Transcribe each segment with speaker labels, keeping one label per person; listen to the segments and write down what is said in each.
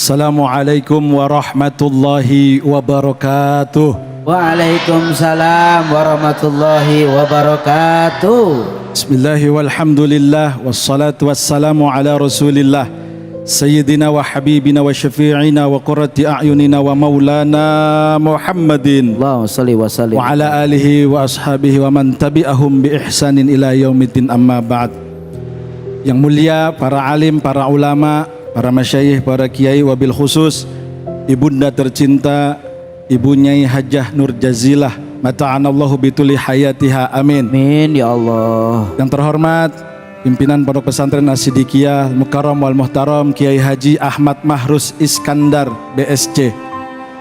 Speaker 1: Assalamualaikum warahmatullahi wabarakatuh.
Speaker 2: Waalaikumsalam warahmatullahi wabarakatuh.
Speaker 1: Bismillahi walhamdulillah wassalatu wassalamu ala rasulillah Sayyidina wa habibina wa syafi'ina wa qurrati a'yunina wa maulana Muhammadin
Speaker 2: Allahumma salli wa sallim
Speaker 1: wa ala alihi wa ashabihi wa man tabi'ahum bi ihsanin ila yaumiddin, amma ba'd. Yang mulia para alim, para ulama, para masyayikh, para kiai, wabil khusus ibunda tercinta Ibu Nyai Hajah Nur Jazilah, mata'anallahu bituli hayatiha, amin.
Speaker 2: Amin ya Allah.
Speaker 1: Yang terhormat pimpinan Pondok Pesantren As-Siddiqiyah Mukarram wal Muhtaram Kiai Haji Ahmad Mahrus Iskandar BSC.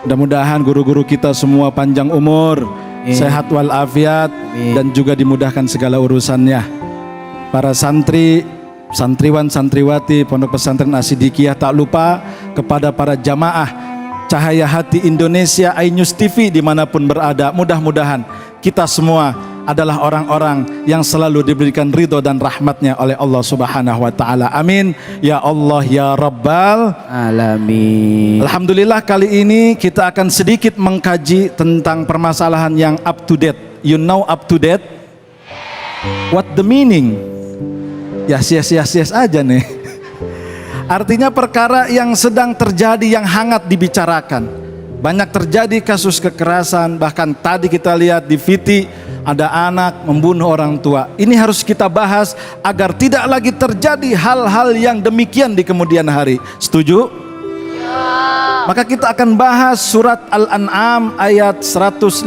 Speaker 1: Mudah-mudahan guru-guru kita semua panjang umur, sehat walafiat, dan juga dimudahkan segala urusannya. Para santri, santriwan, santriwati Pondok Pesantren As-Siddiqiyah, tak lupa kepada para jamaah Cahaya Hati Indonesia iNews TV dimanapun berada. Mudah-mudahan kita semua adalah orang-orang yang selalu diberikan ridho dan rahmatnya oleh Allah Subhanahu wa Ta'ala, amin ya Allah ya Rabbal
Speaker 2: Alamin.
Speaker 1: Alhamdulillah, kali ini kita akan sedikit mengkaji tentang permasalahan yang up to date. You know up to date? What the meaning? Yes aja nih. Artinya perkara yang sedang terjadi, yang hangat dibicarakan. Banyak terjadi kasus kekerasan, bahkan tadi kita lihat di VT ada anak membunuh orang tua. Ini harus kita bahas agar tidak lagi terjadi hal-hal yang demikian di kemudian hari. Setuju? Ya. Maka kita akan bahas surat Al-An'am ayat 151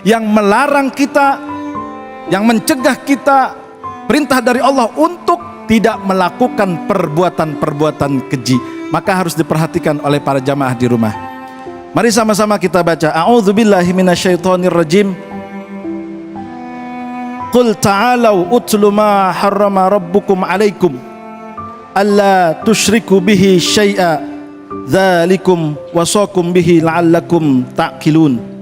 Speaker 1: yang melarang kita, yang mencegah kita, perintah dari Allah untuk tidak melakukan perbuatan-perbuatan keji. Maka harus diperhatikan oleh para jamaah di rumah. Mari sama-sama kita baca. A'udzubillahi minasyaitonirrajim. Qul ta'alau utlu ma harrama rabbukum alaikum alla tusyriku bihi syai'a dzalikum wasaqum bihi la'allakum ta'qilun.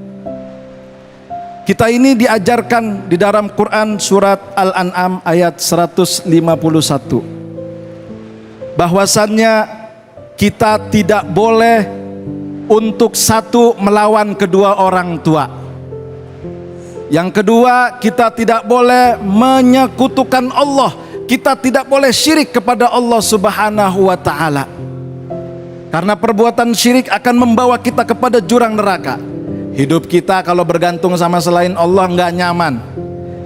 Speaker 1: Kita ini diajarkan di dalam Quran surat Al-An'am ayat 151 bahwasannya kita tidak boleh untuk satu melawan kedua orang tua. Yang kedua, kita tidak boleh menyekutukan Allah. Kita tidak boleh syirik kepada Allah Subhanahu wa Ta'ala. Karena perbuatan syirik akan membawa kita kepada jurang neraka. Hidup kita kalau bergantung sama selain Allah nggak nyaman.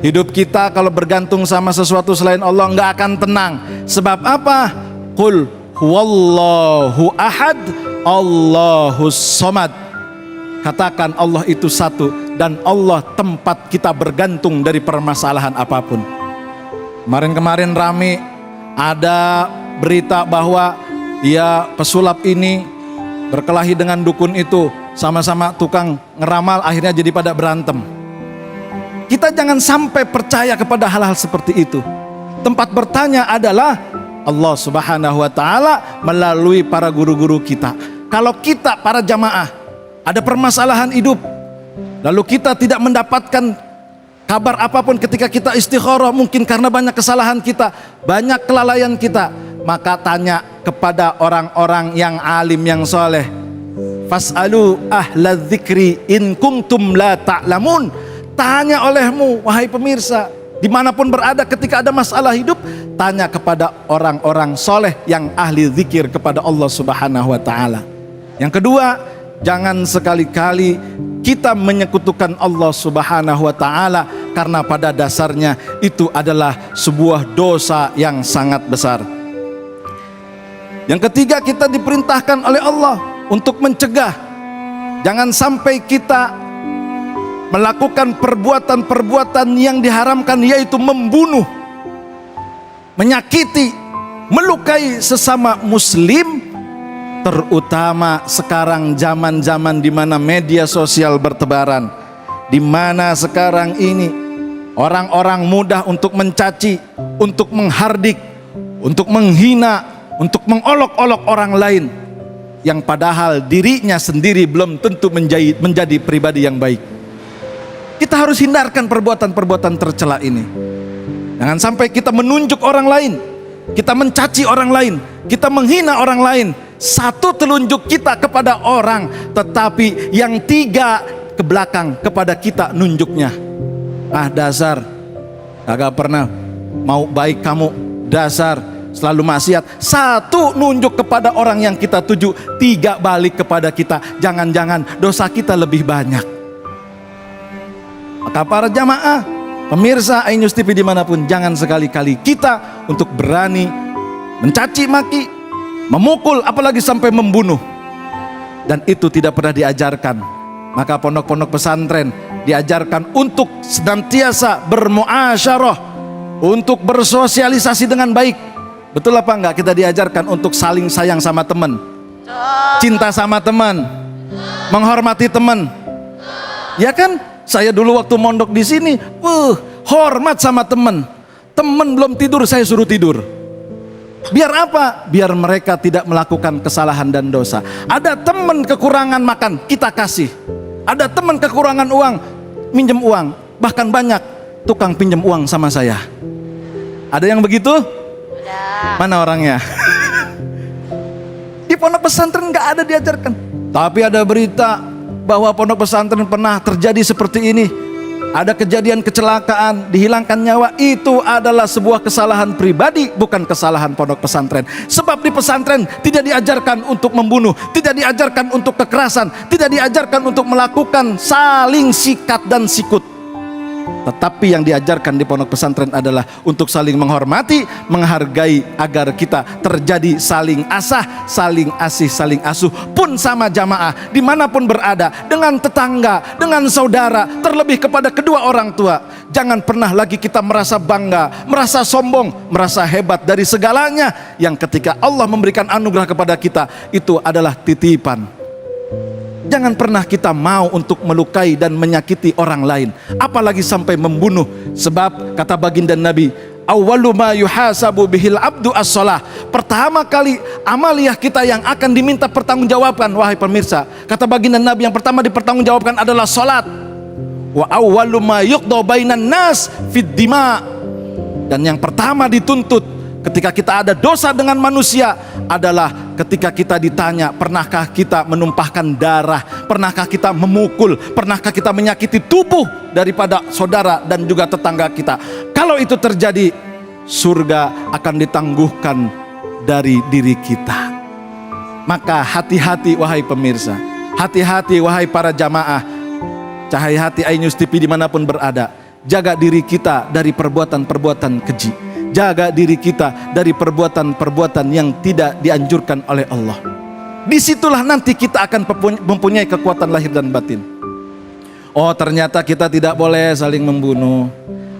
Speaker 1: Hidup kita kalau bergantung sama sesuatu selain Allah nggak akan tenang. Sebab apa? Qul huwallahu ahad, Allahus somad. Katakan Allah itu satu dan Allah tempat kita bergantung dari permasalahan apapun. Kemarin-kemarin rame ada berita bahwa ya pesulap ini berkelahi dengan dukun itu, sama-sama tukang ngeramal, akhirnya jadi pada berantem. Kita jangan sampai percaya kepada hal-hal seperti itu. Tempat bertanya adalah Allah Subhanahu wa Ta'ala melalui para guru-guru kita. Kalau kita para jamaah ada permasalahan hidup, lalu kita tidak mendapatkan kabar apapun ketika kita istikharah, mungkin karena banyak kesalahan kita, banyak kelalaian kita, maka tanya kepada orang-orang yang alim, yang soleh. Fas'alu ahla dzikri in kuntum la ta'lamun. Tanya olehmu, wahai pemirsa, dimanapun berada ketika ada masalah hidup, tanya kepada orang-orang soleh yang ahli zikir kepada Allah Subhanahu wa Ta'ala. Yang kedua, jangan sekali-kali kita menyekutukan Allah Subhanahu wa Ta'ala, karena pada dasarnya itu adalah sebuah dosa yang sangat besar. Yang ketiga, kita diperintahkan oleh Allah untuk mencegah. Jangan sampai kita melakukan perbuatan-perbuatan yang diharamkan, yaitu membunuh, menyakiti, melukai sesama muslim. Terutama sekarang zaman-zaman di mana media sosial bertebaran, di mana sekarang ini orang-orang mudah untuk mencaci, untuk menghardik, untuk menghina, untuk mengolok-olok orang lain, yang padahal dirinya sendiri belum tentu menjadi pribadi yang baik. Kita harus hindarkan perbuatan-perbuatan tercela ini. Jangan sampai kita menunjuk orang lain, kita mencaci orang lain, kita menghina orang lain, Satu telunjuk kita kepada orang, tetapi yang tiga ke belakang kepada kita nunjuknya. Ah dasar, kagak pernah mau baik kamu, dasar selalu maksiat. Satu nunjuk kepada orang yang kita tuju, tiga balik kepada kita. Jangan-jangan dosa kita lebih banyak. Maka para jamaah, pemirsa iNews TV dimanapun, jangan sekali-kali kita untuk berani mencaci maki, memukul, apalagi sampai membunuh. Dan itu tidak pernah diajarkan. Maka pondok-pondok pesantren diajarkan untuk senantiasa bermuasyarah, untuk bersosialisasi dengan baik. Betul apa enggak kita diajarkan untuk saling sayang sama teman, cinta sama teman, menghormati teman? Ya kan? Saya dulu waktu mondok di sini, hormat sama teman. Teman belum tidur saya suruh tidur. Biar apa? Biar mereka tidak melakukan kesalahan dan dosa. Ada teman kekurangan makan, kita kasih. Ada teman kekurangan uang, minjem uang. Bahkan banyak tukang pinjem uang sama saya. Ada yang begitu? Mana orangnya? Di pondok pesantren nggak ada diajarkan. Tapi ada berita bahwa pondok pesantren pernah terjadi seperti ini. Ada kejadian kecelakaan, dihilangkan nyawa. Itu adalah sebuah kesalahan pribadi, bukan kesalahan pondok pesantren. Sebab di pesantren tidak diajarkan untuk membunuh, tidak diajarkan untuk kekerasan, tidak diajarkan untuk melakukan saling sikat dan sikut. Tetapi yang diajarkan di pondok pesantren adalah untuk saling menghormati, menghargai, agar kita terjadi saling asah, saling asih, saling asuh. Pun sama jamaah, dimanapun berada, dengan tetangga, dengan saudara, terlebih kepada kedua orang tua. Jangan pernah lagi kita merasa bangga, merasa sombong, merasa hebat dari segalanya, yang ketika Allah memberikan anugerah kepada kita, itu adalah titipan. Jangan pernah kita mau untuk melukai dan menyakiti orang lain, apalagi sampai membunuh. Sebab kata baginda Nabi, awwalu ma yuhasabu bihil abdu as-shalah. Pertama kali amaliyah kita yang akan diminta pertanggungjawaban, wahai pemirsa, kata baginda Nabi, yang pertama dipertanggungjawabkan adalah salat. Wa awwalu ma yuqda bainan nas fid dima. Dan yang pertama dituntut ketika kita ada dosa dengan manusia adalah ketika kita ditanya, pernahkah kita menumpahkan darah, pernahkah kita memukul, pernahkah kita menyakiti tubuh daripada saudara dan juga tetangga kita. Kalau itu terjadi, surga akan ditangguhkan dari diri kita. Maka hati-hati wahai pemirsa, hati-hati wahai para jamaah, cahaya hati iNews TV dimanapun berada. Jaga diri kita dari perbuatan-perbuatan keji. Jaga diri kita dari perbuatan-perbuatan yang tidak dianjurkan oleh Allah. Disitulah nanti kita akan mempunyai kekuatan lahir dan batin. Oh ternyata kita tidak boleh saling membunuh.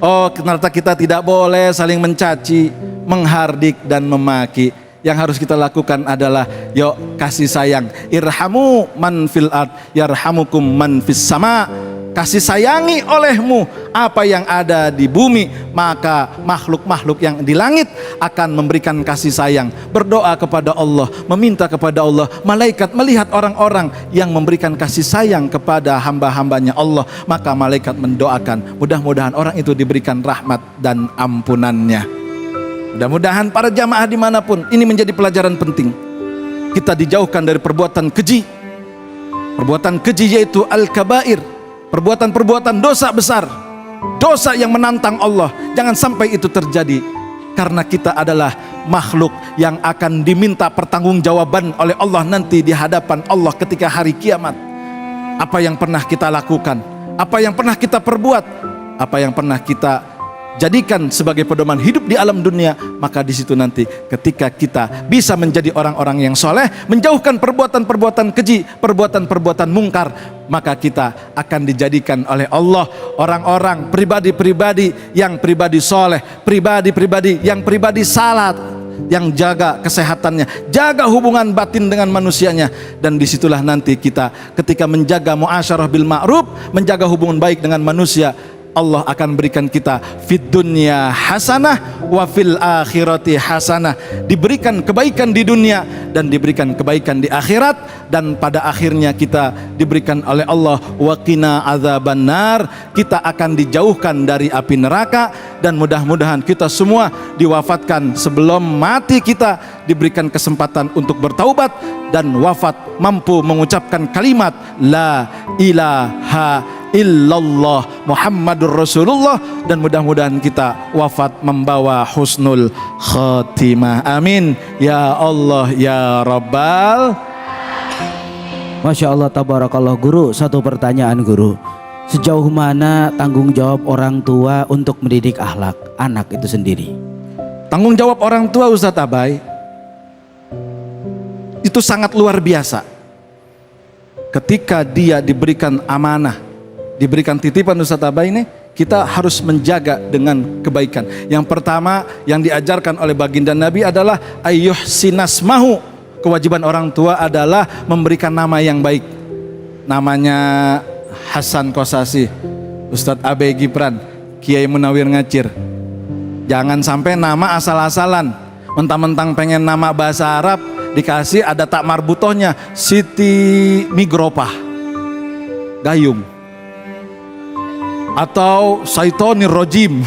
Speaker 1: Oh ternyata kita tidak boleh saling mencaci, menghardik dan memaki. Yang harus kita lakukan adalah yuk kasih sayang. Irhamu man fil ard yarhamukum man fis sama. Kasih sayangi olehmu apa yang ada di bumi, maka makhluk-makhluk yang di langit akan memberikan kasih sayang. Berdoa kepada Allah, meminta kepada Allah. Malaikat melihat orang-orang yang memberikan kasih sayang kepada hamba-hambanya Allah, maka malaikat mendoakan, mudah-mudahan orang itu diberikan rahmat dan ampunannya. Mudah-mudahan para jamaah dimanapun, ini menjadi pelajaran penting. Kita dijauhkan dari perbuatan keji. Perbuatan keji yaitu al-kabair, perbuatan-perbuatan dosa besar, dosa yang menantang Allah. Jangan sampai itu terjadi, karena kita adalah makhluk yang akan diminta pertanggungjawaban oleh Allah nanti di hadapan Allah ketika hari kiamat. Apa yang pernah kita lakukan, apa yang pernah kita perbuat, apa yang pernah kita jadikan sebagai pedoman hidup di alam dunia, maka di situ nanti ketika kita bisa menjadi orang-orang yang soleh, menjauhkan perbuatan-perbuatan keji, perbuatan-perbuatan mungkar, maka kita akan dijadikan oleh Allah orang-orang, pribadi-pribadi yang pribadi soleh, pribadi-pribadi yang pribadi salat, yang jaga kesehatannya, jaga hubungan batin dengan manusianya. Dan disitulah nanti kita ketika menjaga muasyarah bil ma'ruf, menjaga hubungan baik dengan manusia, Allah akan berikan kita fid dunya hasanah wa fil akhirati hasanah. Diberikan kebaikan di dunia dan diberikan kebaikan di akhirat, dan pada akhirnya kita diberikan oleh Allah wa qina adzabannar, kita akan dijauhkan dari api neraka. Dan mudah-mudahan kita semua diwafatkan sebelum mati, kita diberikan kesempatan untuk bertaubat dan wafat mampu mengucapkan kalimat la ilaha illallah Muhammadur Rasulullah, dan mudah-mudahan kita wafat membawa husnul khatimah. Amin ya Allah ya Rabbal.
Speaker 2: Masya Allah, tabarakallah. Guru, satu pertanyaan guru, sejauh mana tanggung jawab orang tua untuk mendidik akhlak anak itu sendiri?
Speaker 1: Tanggung jawab orang tua Ustadz Abai itu sangat luar biasa. Ketika dia diberikan amanah, diberikan titipan Ustadz Abai ini, kita harus menjaga dengan kebaikan. Yang pertama yang diajarkan oleh baginda Nabi adalah ayyuhsinasmahu. Kewajiban orang tua adalah memberikan nama yang baik. Namanya Hasan Kosasi, Ustadz Abai Gibran, Kiai Munawir Ngacir. Jangan sampai nama asal-asalan. Mentang-mentang pengen nama bahasa Arab, dikasih ada tak marbutohnya Siti Migropah Gayung atau Saitonir Rojim.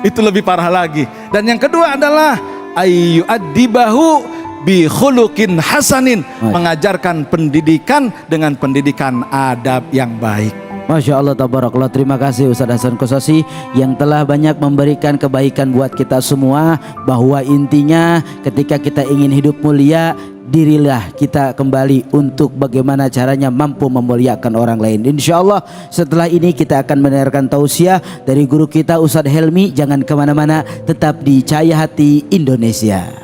Speaker 1: Itu lebih parah lagi. Dan yang kedua adalah ayu adibahu bi khuluqin hasanin, mengajarkan pendidikan dengan pendidikan adab yang baik.
Speaker 2: Masya Allah, tabarakallah. Terima kasih Ustaz Hasan Kosasi yang telah banyak memberikan kebaikan buat kita semua, bahwa intinya ketika kita ingin hidup mulia, dirilah kita kembali untuk bagaimana caranya mampu memuliakan orang lain. Insya Allah setelah ini kita akan mendengarkan tausiah dari guru kita Ustadz Helmi. Jangan kemana-mana, tetap di Cahaya Hati Indonesia.